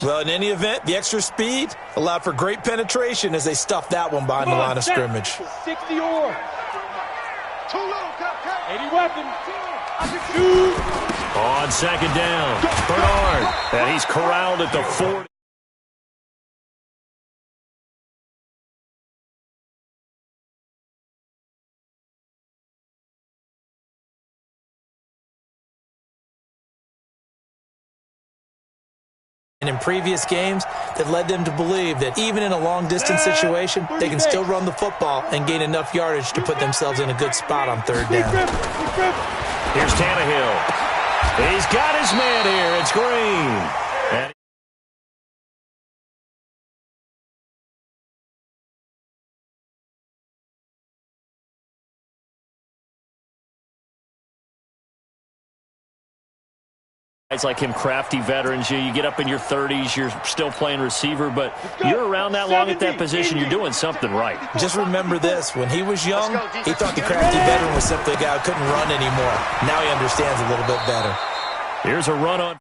Well, in any event, the extra speed allowed for great penetration as they stuffed that one behind the line of scrimmage. 60 or 80 weapons. On second down, Bernard. And he's corralled at the 40. And in previous games, that led them to believe that even in a long-distance situation, they can still run the football and gain enough yardage to put themselves in a good spot on third down. Here's Tannehill. He's got his man here. It's Green. And guys like him, crafty veterans, you get up in your 30s, you're still playing receiver, but you're around that long at that position, you're doing something right. Just remember this, when he was young, he thought the crafty veteran was simply a guy who couldn't run anymore. Now he understands a little bit better. Here's a run on.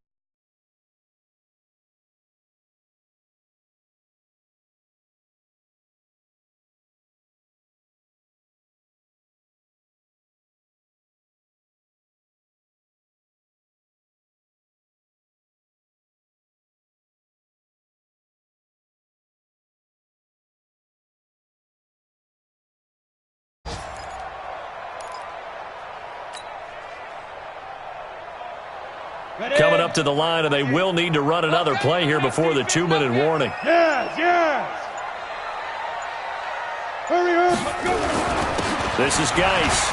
Coming up to the line, and they will need to run another play here before the 2-minute warning. Yes. Hurry up. This is Geis.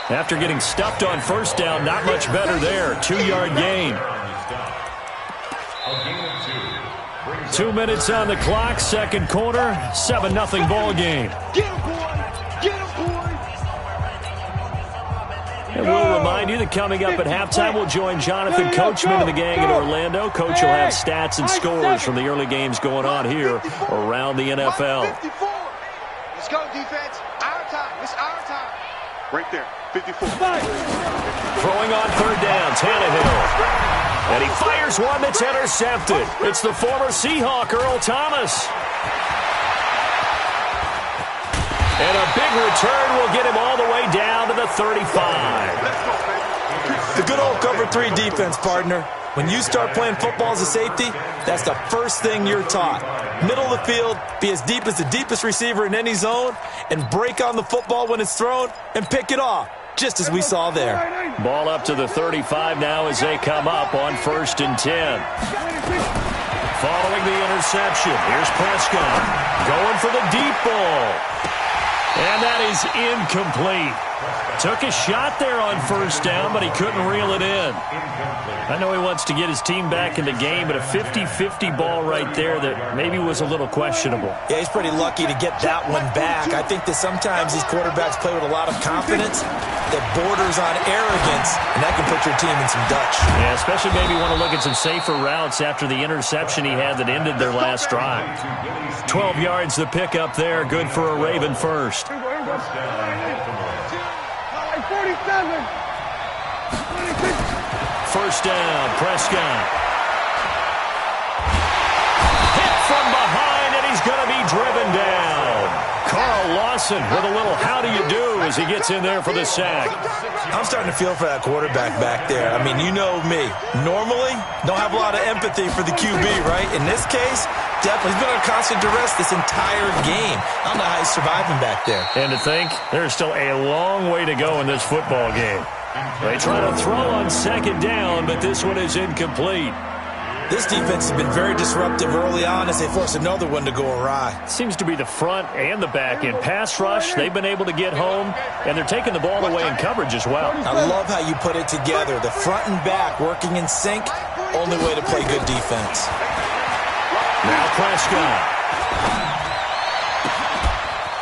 After getting stuffed on first down, not much better there. 2-yard gain. 2 minutes on the clock, second quarter, 7-0 ball game. Get him, boy. Get him, boy. And we'll remind you that coming up at halftime, we'll join Jonathan Coachman and the gang in Orlando. Coach will have stats and scores from the early games going on here around the NFL. Let's go, defense. Our time. It's our time. Right there, 54. Throwing on third down, Tannehill. And he fires one that's intercepted. It's the former Seahawk, Earl Thomas. And a big return will get him all the way down to the 35. The good old cover 3 defense, partner. When you start playing football as a safety, that's the first thing you're taught. Middle of the field, be as deep as the deepest receiver in any zone, and break on the football when it's thrown and pick it off, just as we saw there. Ball up to the 35 now as they come up on 1st and 10. Following the interception, here's Prescott going for the deep ball. And that is incomplete. Took a shot there on first down, but he couldn't reel it in. I know he wants to get his team back in the game, but a 50-50 ball right there that maybe was a little questionable. Yeah, he's pretty lucky to get that one back. I think that sometimes these quarterbacks play with a lot of confidence that borders on arrogance, and that can put your team in some Dutch. Yeah, especially maybe want to look at some safer routes after the interception he had that ended their last drive. 12 yards the pickup there, good for a Raven first. 47. First down, Prescott. Hit from behind, and he's going to be driven down. Carl Lawson with a little how do you do as he gets in there for the sack. I'm starting to feel for that quarterback back there. I mean, you know me. Normally, don't have a lot of empathy for the QB, right? In this case, definitely. He's been on constant duress this entire game. I don't know how he's surviving back there. And to think, there's still a long way to go in this football game. They try to throw on second down, but this one is incomplete. This defense has been very disruptive early on as they force another one to go awry. Seems to be the front and the back end. Pass rush, they've been able to get home, and they're taking the ball away in coverage as well. I love how you put it together. The front and back working in sync, only way to play good defense. Now Prescott.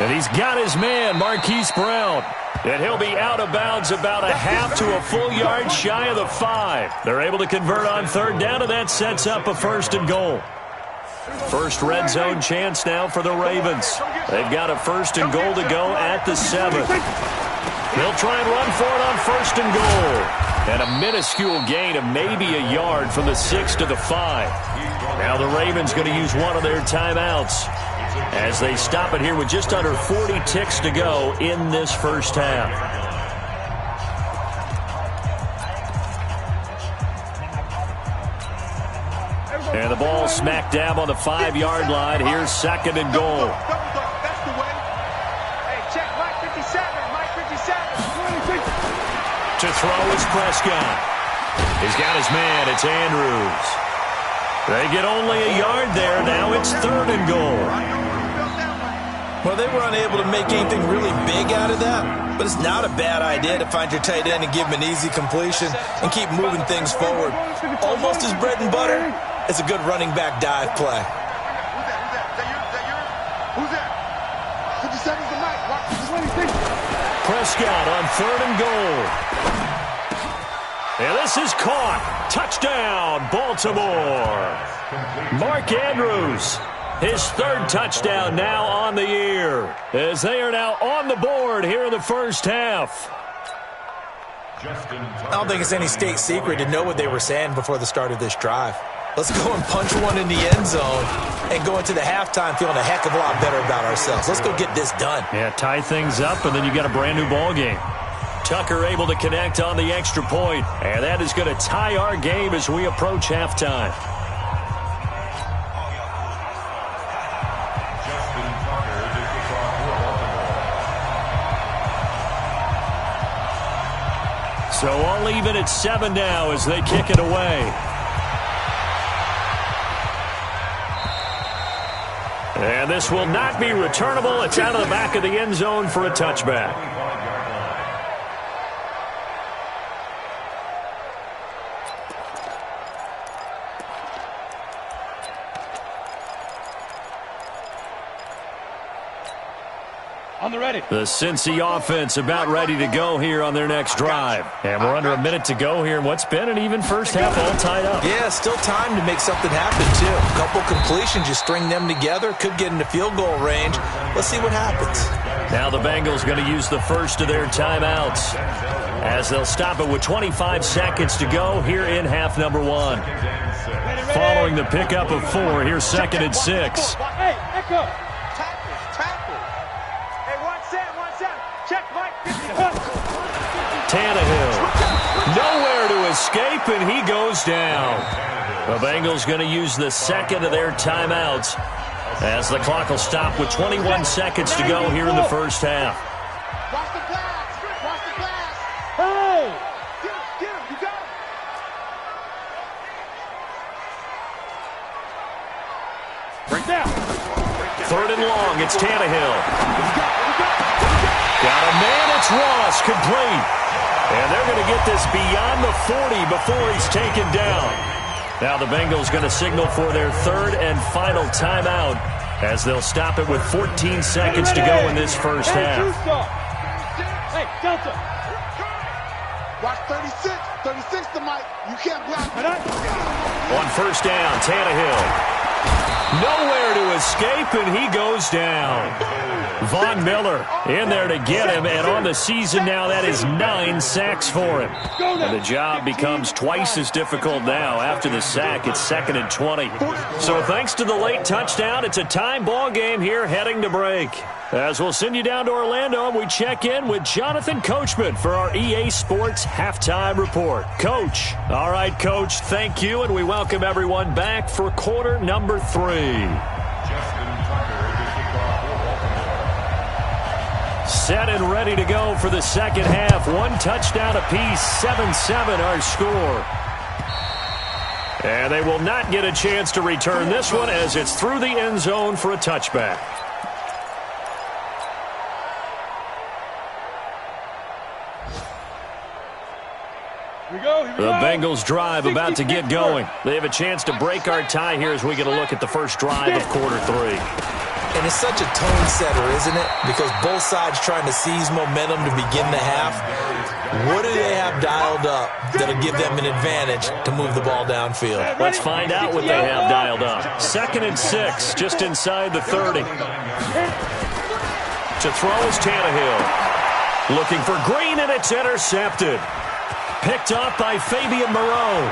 And he's got his man, Marquise Brown. And he'll be out of bounds about a half to a full yard shy of the 5. They're able to convert on third down, and that sets up a 1st and goal. First red zone chance now for the Ravens. They've got a 1st and goal to go at the 7. They'll try and run for it on 1st and goal. And a minuscule gain of maybe a yard from the 6 to the 5. Now the Ravens going to use one of their timeouts as they stop it here with just under 40 ticks to go in this first half. And the ball smack dab on the 5-yard line. Here's 2nd and goal. That's the way. Hey, check Mike 57. Mike 57. To throw is Prescott. He's got his man. It's Andrews. They get only a yard there. Now it's 3rd and goal. Well, they were unable to make anything really big out of that, but it's not a bad idea to find your tight end and give him an easy completion and keep moving things forward. Almost as bread and butter as a good running back dive play. Who's that? 57's the Mike. Watch 26. Prescott on 3rd and goal. And this is caught. Touchdown, Baltimore. Mark Andrews, his 3rd touchdown now on the year, as they are now on the board here in the first half. I don't think it's any state secret to know what they were saying before the start of this drive. Let's go and punch one in the end zone and go into the halftime feeling a heck of a lot better about ourselves. Let's go get this done. Yeah, tie things up, and then you got a brand-new ball game. Tucker able to connect on the extra point, and that is going to tie our game as we approach halftime. So all even at 7 now as they kick it away. And this will not be returnable. It's out of the back of the end zone for a touchback. On the ready. The Cincy offense about ready to go here on their next drive. And we're under a minute to go here in what's been an even first half all tied up. Yeah, still time to make something happen, too. A couple completions, you string them together, could get into field goal range. Let's see what happens. Now the Bengals going to use the first of their timeouts as they'll stop it with 25 seconds to go here in half number 1. Following the pickup of 4, here's 2nd and 6. Hey, echo. Tannehill, nowhere to escape, and he goes down. The Bengals going to use the 2nd of their timeouts as the clock will stop with 21 seconds to go here in the first half. Watch the glass. Watch the glass. Hey! Get him. You got him. Break down. 3rd and long, it's Tannehill. Got a man, it's Ross, complete. And they're going to get this beyond the 40 before he's taken down. Now the Bengals going to signal for their 3rd and final timeout as they'll stop it with 14 seconds to go in this first half. Hey, Delta. Watch 36. 36 to Mike. You can't block it. On first down, Tannehill. Nowhere to escape, and he goes down. Von Miller in there to get him, and on the season now, that is 9 sacks for him. And the job becomes twice as difficult now. After the sack, it's 2nd and 20. So thanks to the late touchdown, it's a time ball game here heading to break. As we'll send you down to Orlando, and we check in with Jonathan Coachman for our EA Sports Halftime Report. Coach. All right, Coach, thank you, and we welcome everyone back for quarter number 3. Set and ready to go for the second half. 1 touchdown apiece, 7-7 our score. And they will not get a chance to return this one as it's through the end zone for a touchback. The Bengals drive about to get going. They have a chance to break our tie here as we get a look at the first drive of quarter 3. And it's such a tone setter, isn't it? Because both sides trying to seize momentum to begin the half. What do they have dialed up that'll give them an advantage to move the ball downfield? Let's find out what they have dialed up. 2nd and 6, just inside the 30. To throw is Tannehill. Looking for Green, and it's intercepted. picked off by Fabian Moreau.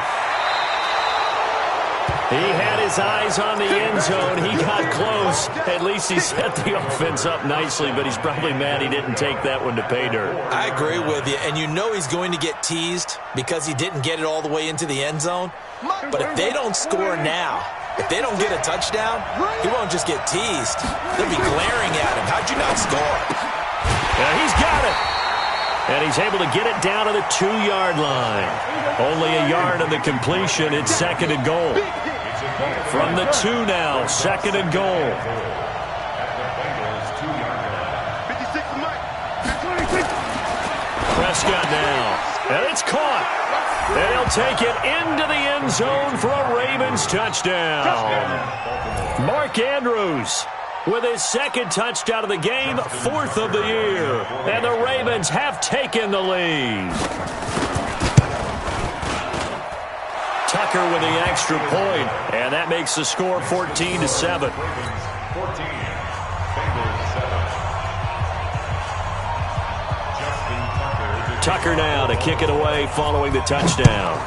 He had his eyes on the end zone. He got close. At least he set the offense up nicely, but he's probably mad he didn't take that one to pay dirt. I agree with you, and you know he's going to get teased because he didn't get it all the way into the end zone. But if they don't score now, if they don't get a touchdown, he won't just get teased. They'll be glaring at him. How'd you not score? Yeah, he's got it. And he's able to get it down to the 2-yard line. Only a yard of the completion. It's second and goal. From the 2 now, second and goal. Prescott now. And it's caught. And he'll take it into the end zone for a Ravens touchdown. Mark Andrews with his second touchdown of the game, 4th of the year. And the Ravens have taken the lead. Tucker with the extra point, and that makes the score 14-7. Tucker now to kick it away following the touchdown.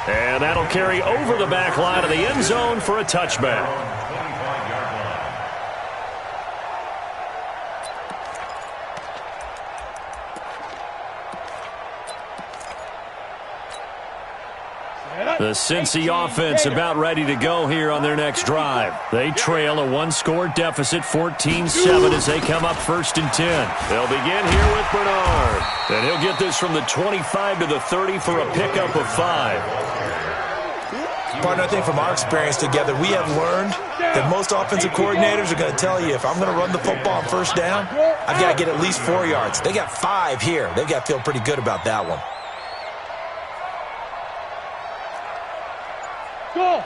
And that'll carry over the back line of the end zone for a touchback. The Cincy offense about ready to go here on their next drive. They trail a 1-score deficit, 14-7, as they come up 1st and 10. They'll begin here with Bernard. And he'll get this from the 25 to the 30 for a pickup of 5. Partner, I think from our experience together, we have learned that most offensive coordinators are going to tell you, if I'm going to run the football on 1st down, I've got to get at least 4 yards. They got 5 here. They've got to feel pretty good about that one. Go!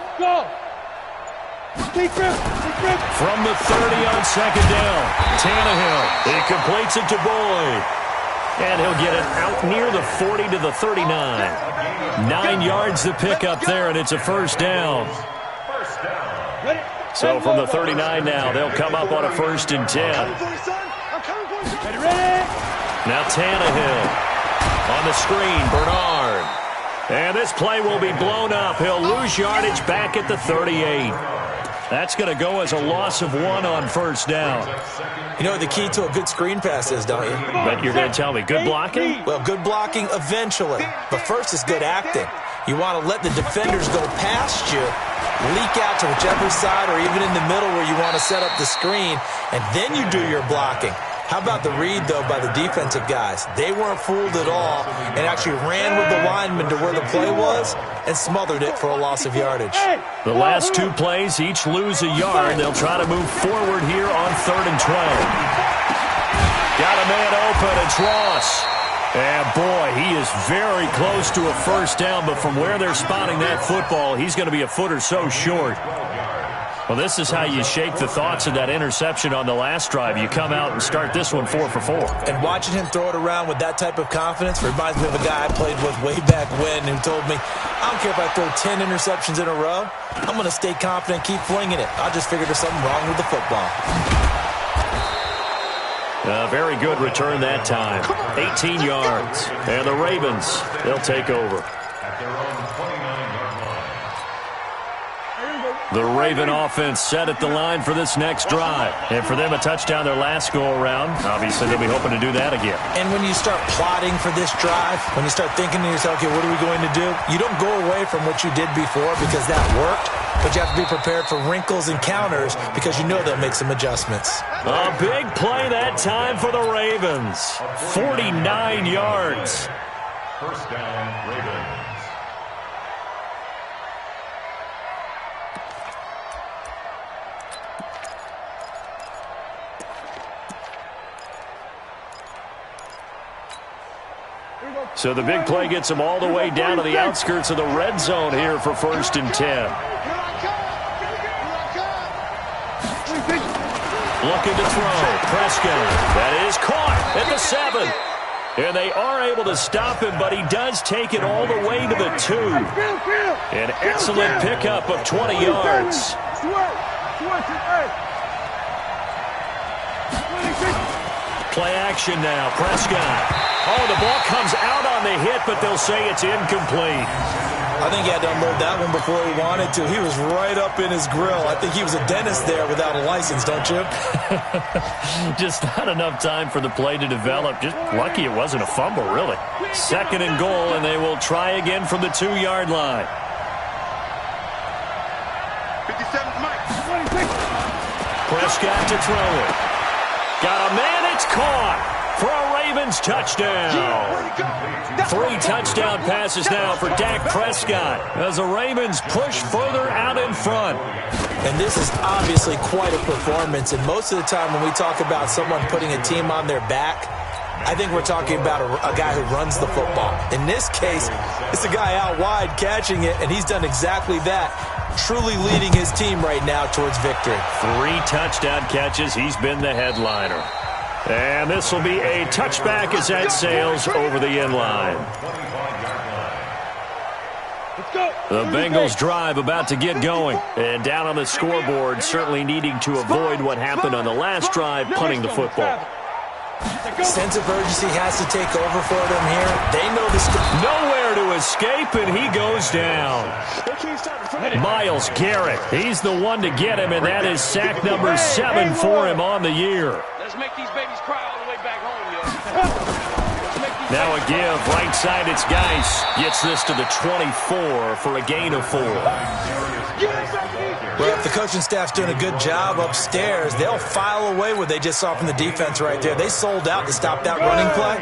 From the 30 on 2nd down, Tannehill. He completes it to Boyd. And he'll get it out near the 40 to the 39. 9 yards to pick up there, and it's a 1st down. So from the 39 now, they'll come up on a 1st and 10. Now Tannehill on the screen, Bernard. And this play will be blown up. He'll lose yardage back at the 38. That's going to go as a loss of 1 on 1st down. You know what the key to a good screen pass is, don't you? But you're going to tell me, good blocking? Well, good blocking eventually. But first is good acting. You want to let the defenders go past you, leak out to whichever side or even in the middle where you want to set up the screen, and then you do your blocking. How about the read, though, by the defensive guys? They weren't fooled at all and actually ran with the lineman to where the play was and smothered it for a loss of yardage. The last 2 plays each lose a yard. They'll try to move forward here on 3rd and 12. Got a man open. It's Ross. And, boy, he is very close to a 1st down, but from where they're spotting that football, he's going to be a foot or so short. Well, this is how you shake the thoughts of that interception on the last drive. You come out and start this one 4 for 4. And watching him throw it around with that type of confidence reminds me of a guy I played with way back when who told me, I don't care if I throw 10 interceptions in a row. I'm going to stay confident, keep flinging it. I just figured there's something wrong with the football. Very good return that time. 18 yards. And the Ravens, they'll take over. The Raven offense set at the line for this next drive. And for them, a touchdown their last go-around. Obviously, they'll be hoping to do that again. And when you start plotting for this drive, when you start thinking to yourself, okay, what are we going to do? You don't go away from what you did before because that worked, but you have to be prepared for wrinkles and counters because you know they'll make some adjustments. A big play that time for the Ravens. 49 yards. 1st down, Ravens. So the big play gets them all the way down to the outskirts of the red zone here for 1st and 10. Looking to throw. Prescott. That is caught at the 7. And they are able to stop him, but he does take it all the way to the 2. An excellent pickup of 20 yards. Play action now. Prescott. Oh, the ball comes out on the hit, but they'll say it's incomplete. I think he had to unload that one before he wanted to. He was right up in his grill. I think he was a dentist there without a license, don't you? Just not enough time for the play to develop. Just lucky it wasn't a fumble, really. 2nd and goal, and they will try again from the 2-yard line. 57's Mike. Prescott to throw it. Got a man, it's caught for a Ravens touchdown. 3 touchdown passes now for Dak Prescott as the Ravens push further out in front. And this is obviously quite a performance. And most of the time when we talk about someone putting a team on their back, I think we're talking about a guy who runs the football. In this case, it's a guy out wide catching it, and he's done exactly that, truly leading his team right now towards victory. 3 touchdown catches. He's been the headliner. And this will be a touchback as that sails over the end line. The Bengals drive about to get going. And down on the scoreboard, certainly needing to avoid what happened on the last drive, punting the football. Sense of urgency has to take over for them here. They know the nowhere to escape, and he goes down. Myles Garrett, he's the one to get him, and that is sack number 7 for him on the year. Let's make these babies cry all the way back home, yo. Now a give, right side, it's Geis. Gets this to the 24 for a gain of 4. Well, if the coaching staff's doing a good job upstairs, they'll file away what they just saw from the defense right there. They sold out to stop that running play.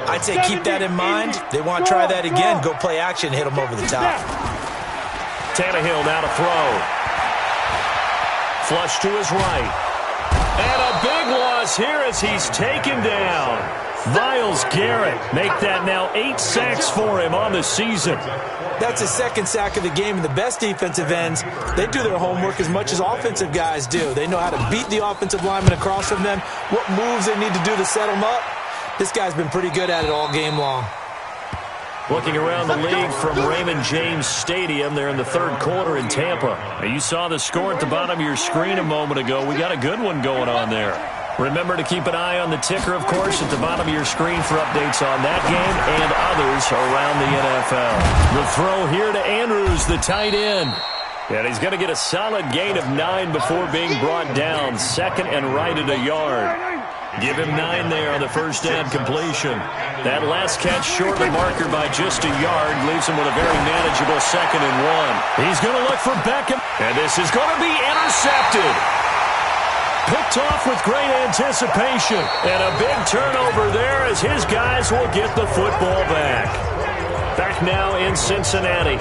I'd say keep that in mind. They want to try that again. Go play action, hit them over the top. Tannehill now to throw. Flush to his right. And a big loss here as he's taken down. Myles Garrett make that now 8 sacks for him on the season. That's his 2nd sack of the game, and the best defensive ends, they do their homework as much as offensive guys do. They know how to beat the offensive lineman across from them, what moves they need to do to set them up. This guy's been pretty good at it all game long. Looking around the league from Raymond James Stadium, they're in the 3rd quarter in Tampa. Now, you saw the score at the bottom of your screen a moment ago. We got a good one going on there. Remember to keep an eye on the ticker, of course, at the bottom of your screen for updates on that game and others around the NFL. The throw here to Andrews, the tight end. And he's going to get a solid gain of 9 before being brought down. 2nd and right at a yard. Give him 9 there on the first down completion. That last catch short the marker by just a yard leaves him with a very manageable 2nd and 1. He's going to look for Beckham. And this is going to be intercepted. Picked off with great anticipation. And a big turnover there as his guys will get the football back. Back now in Cincinnati.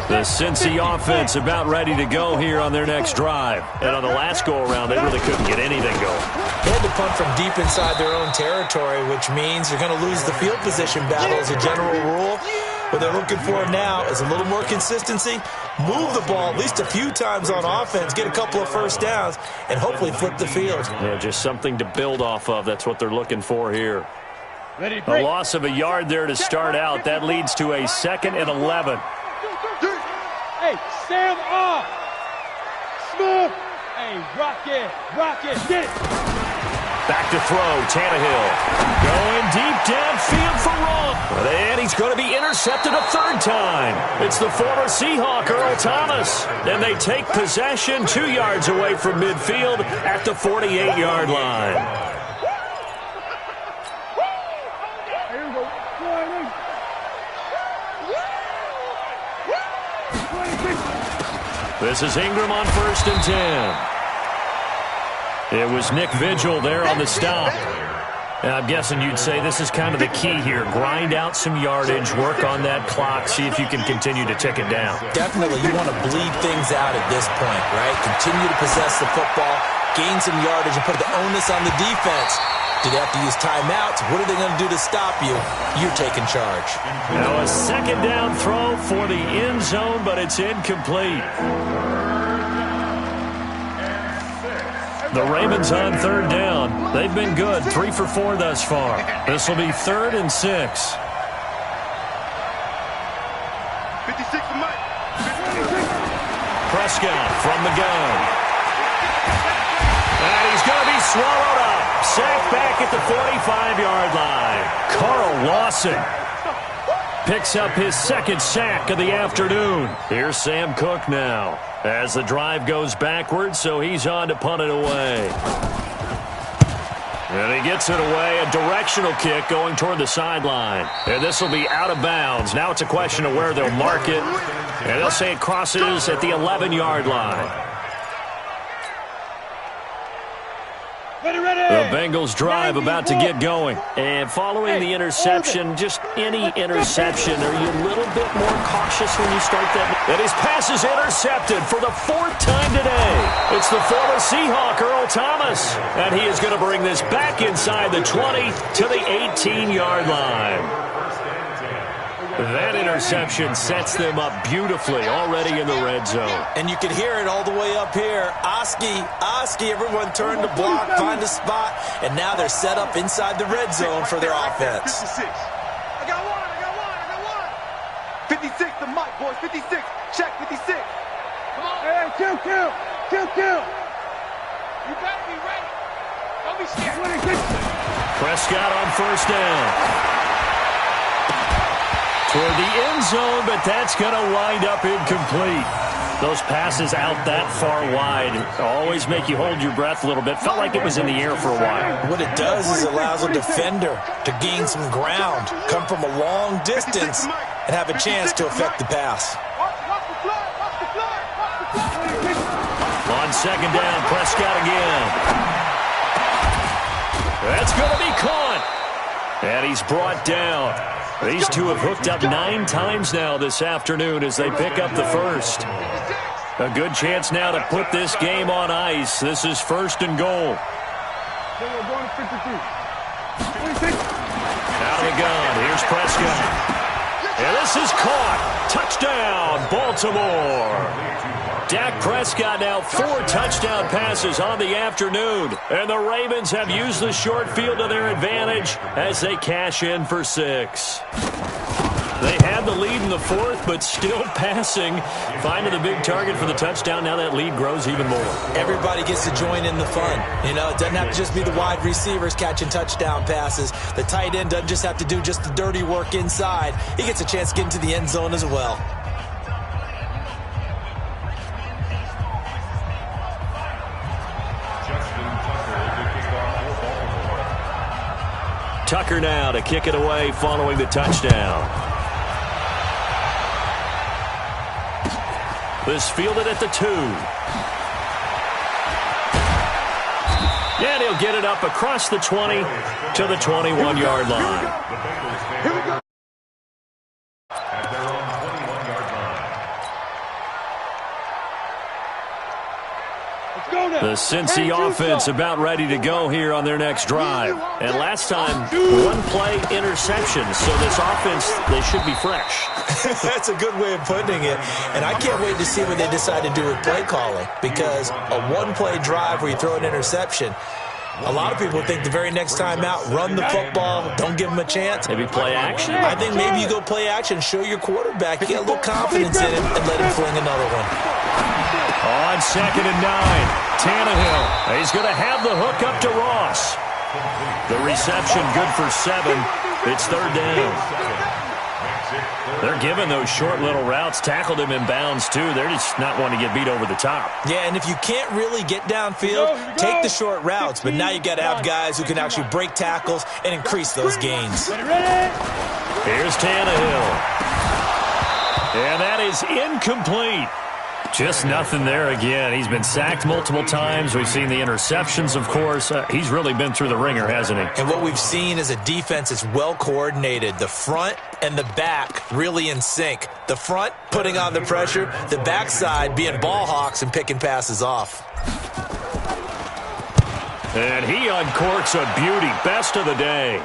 The Cincy offense about ready to go here on their next drive. And on the last go-around, they really couldn't get anything going. They had to punt from deep inside their own territory, which means you're going to lose the field position battle as a general rule. What they're looking for now is a little more consistency, move the ball at least a few times on offense, get a couple of first downs, and hopefully flip the field. Yeah, just something to build off of. That's what they're looking for here. A loss of a yard there to start out. That leads to a 2nd and 11. Hey, Sam off. Smooth. Hey, rock it, get it. Back to throw, Tannehill. Going deep downfield for Rowe. And he's going to be intercepted a 3rd time. It's the former Seahawk, Earl Thomas. And they take possession 2 yards away from midfield at the 48-yard line. This is Ingram on 1st and 10. It was Nick Vigil there on the stop. And I'm guessing you'd say this is kind of the key here. Grind out some yardage, work on that clock, see if you can continue to tick it down. Definitely, you want to bleed things out at this point, right? Continue to possess the football, gain some yardage, and put the onus on the defense. Do they have to use timeouts? What are they going to do to stop you? You're taking charge. Now a 2nd down throw for the end zone, but it's incomplete. The Ravens on 3rd down. They've been good, 3 for 4 thus far. This will be 3rd and 6. 56 for Mike. Prescott from the gun. And he's going to be swallowed up. Sacked back at the 45-yard line. Carl Lawson picks up his second sack of the afternoon. Here's Sam Cook now as the drive goes backwards, so he's on to punt it away. And he gets it away, a directional kick going toward the sideline. And this will be out of bounds. Now it's a question of where they'll mark it. And they'll say it crosses at the 11-yard line. The Bengals drive about to get going. And following the interception, just any interception, are you a little bit more cautious when you start that? And his pass is intercepted for the fourth time today. It's the former Seahawk, Earl Thomas. And he is going to bring this back inside the 20 to the 18-yard line. That interception sets them up beautifully already in the red zone. And you can hear it all the way up here. Oski, everyone turned to block, find a spot, and now they're set up inside the red zone for their offense. 56. I got one. 56, the mic, boys, 56. Check 56. Come on. Hey, kill. You better be ready. Don't be scared. Prescott on first down. Toward the end zone, but that's going to wind up incomplete. Those passes out that far wide always make you hold your breath a little bit. Felt like it was in the air for a while. What it does is it allows a defender to gain some ground, come from a long distance, and have a chance to affect the pass. On second down, Prescott again. That's going to be caught. And he's brought down. These two have hooked up 9 times now this afternoon as they pick up the first. A good chance now to put this game on ice. This is first and goal. Out of the gun. Here's Prescott. And this is caught. Touchdown, Baltimore. Dak Prescott now 4 touchdown passes on the afternoon. And the Ravens have used the short field to their advantage as they cash in for 6. They had the lead in the fourth, but still passing. Finding the big target for the touchdown. Now that lead grows even more. Everybody gets to join in the fun. You know, it doesn't have to just be the wide receivers catching touchdown passes. The tight end doesn't just have to do just the dirty work inside. He gets a chance to get into the end zone as well. Tucker now to kick it away following the touchdown. This fielded at the 2. And he'll get it up across the 20 to the 21-yard line. At their own 21-yard line. The Cincy offense about ready to go here on their next drive. And last time, 1-play interception. So this offense, they should be fresh. That's a good way of putting it. And I can't wait to see what they decide to do with play calling. Because a 1-play drive where you throw an interception, a lot of people think the very next time out, run the football, don't give them a chance. Maybe play action? I think maybe you go play action, show your quarterback, get a little confidence in him, and let him fling another one. On second and 9, Tannehill. He's going to have the hook up to Ross. The reception good for 7. It's third down. They're giving those short little routes. Tackled him in bounds, too. They're just not wanting to get beat over the top. Yeah, and if you can't really get downfield, take the short routes. But now you got to have guys who can actually break tackles and increase those gains. Here's Tannehill. And that is incomplete. Just nothing there again. He's been sacked multiple times. We've seen the interceptions, of course. He's really been through the ringer, hasn't he? And what we've seen is a defense that's well coordinated. The front and the back really in sync. The front putting on the pressure, the backside being ball hawks and picking passes off. And he uncorks a beauty. Best of the day.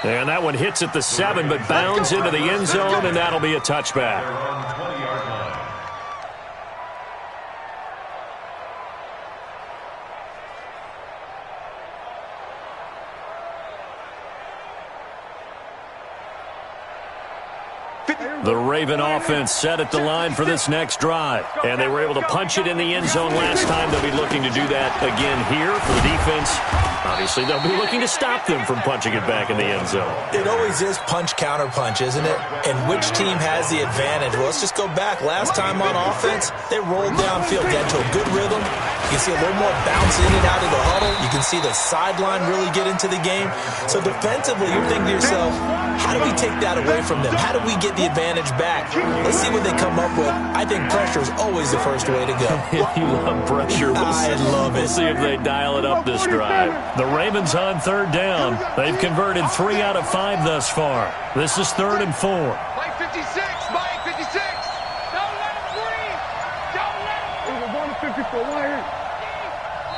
And that one hits at the 7, but bounds into the end zone, and that'll be a touchback. The Raven offense set at the line for this next drive. And they were able to punch it in the end zone last time. They'll be looking to do that again here for the defense. Obviously, they'll be looking to stop them from punching it back in the end zone. It always is punch-counter-punch, isn't it? And which team has the advantage? Well, let's just go back. Last time on offense, they rolled downfield, got to a good rhythm. You can see a little more bounce in and out of the huddle. You can see the sideline really get into the game. So defensively, you're thinking to yourself, how do we take that away from them? How do we get the advantage back? Let's see what they come up with. I think pressure is always the first way to go. You love pressure. I love it. We'll see if they dial it up this drive. The Ravens on third down. They've converted 3 out of 5 thus far. This is 3rd and 4. Mike 56, Mike 56. Don't let him breathe. Don't let him. 54.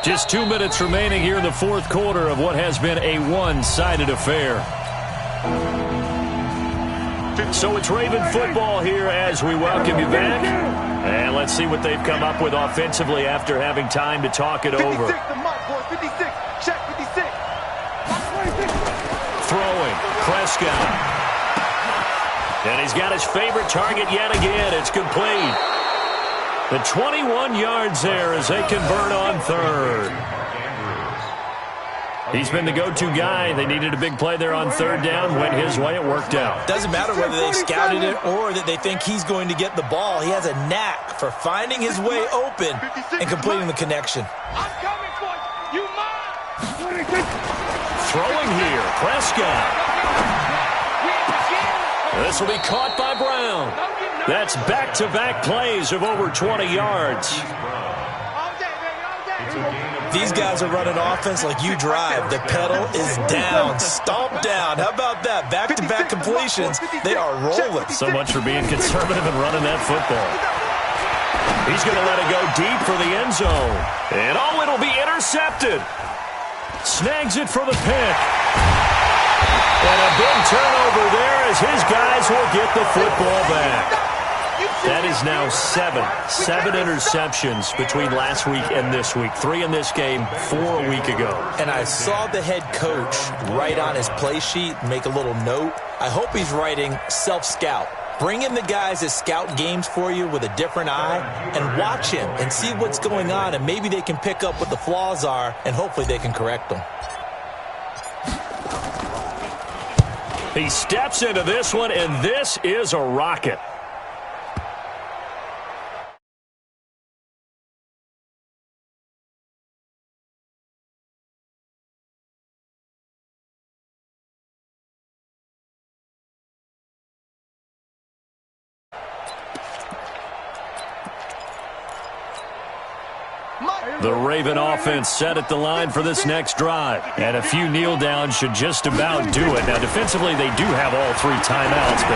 Just 2 minutes remaining here in the fourth quarter of what has been a one-sided affair. So it's Raven football here as we welcome you back. And let's see what they've come up with offensively after having time to talk it over. 56 to Mike, boys. 56. Check 56. Throwing, Prescott. And he's got his favorite target yet again. It's complete. The 21 yards there as they convert on third. He's been the go-to guy. They needed a big play there on third down. Went his way. It worked out. Doesn't matter whether they scouted it or that they think he's going to get the ball. He has a knack for finding his way open and completing the connection. I'm coming for you. You mine. Throwing here, Prescott. This will be caught by Brown. That's back-to-back plays of over 20 yards. These guys are running offense like you drive. The pedal is down, stomped down. How about that? Back-to-back completions. They are rolling. So much for being conservative and running that football. He's going to let it go deep for the end zone. And oh, it'll be intercepted. Snags it for the pick. And a big turnover there as his guys will get the football back. That is now 7 interceptions between last week and this week. 3 in this game, 4 a week ago. And I saw the head coach write on his play sheet, make a little note. I hope he's writing self-scout. Bring in the guys that scout games for you with a different eye and watch him and see what's going on, and maybe they can pick up what the flaws are, and hopefully they can correct them. He steps into this one, and this is a rocket. The Raven offense set at the line for this next drive. And a few kneel downs should just about do it. Now, defensively, they do have all 3 timeouts, but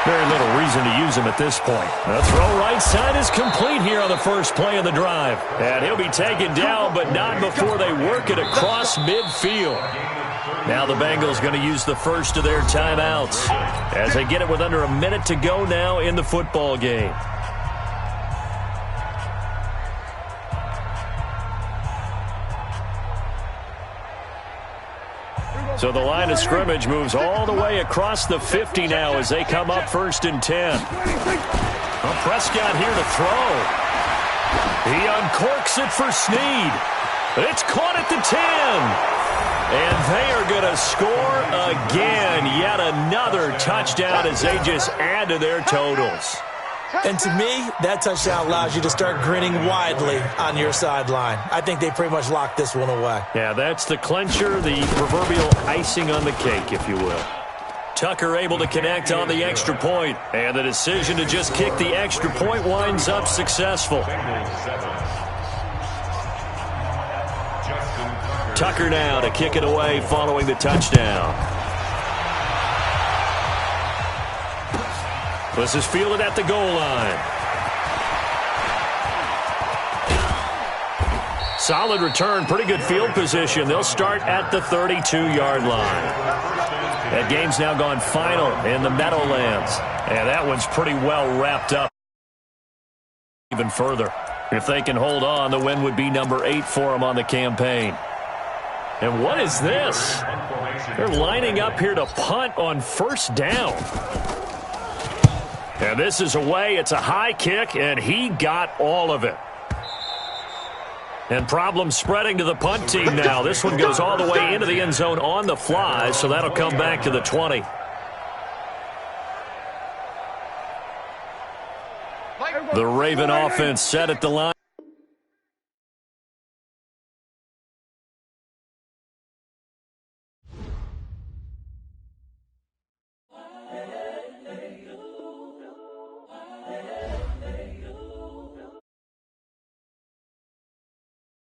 very little reason to use them at this point. The throw right side is complete here on the first play of the drive. And he'll be taken down, but not before they work it across midfield. Now the Bengals going to use the first of their timeouts as they get it with under a minute to go now in the football game. So the line of scrimmage moves all the way across the 50 now as they come up 1st and 10. Well, Prescott here to throw. He uncorks it for Snead. It's caught at the 10. And they are going to score again. Yet another touchdown as they just add to their totals. And to me, that touchdown allows you to start grinning widely on your sideline. I think they pretty much locked this one away. Yeah, that's the clincher, the proverbial icing on the cake, if you will. Tucker able to connect on the extra point, and the decision to just kick the extra point winds up successful. Tucker now to kick it away following the touchdown. This is fielded at the goal line. Solid return, pretty good field position. They'll start at the 32-yard line. That game's now gone final in the Meadowlands. And that one's pretty well wrapped up even further. If they can hold on, the win would be number 8 for them on the campaign. And what is this? They're lining up here to punt on 1st down. And this is away. It's a high kick, and he got all of it. And problems spreading to the punt team now. This one goes all the way into the end zone on the fly, so that'll come back to the 20. The Raven offense set at the line.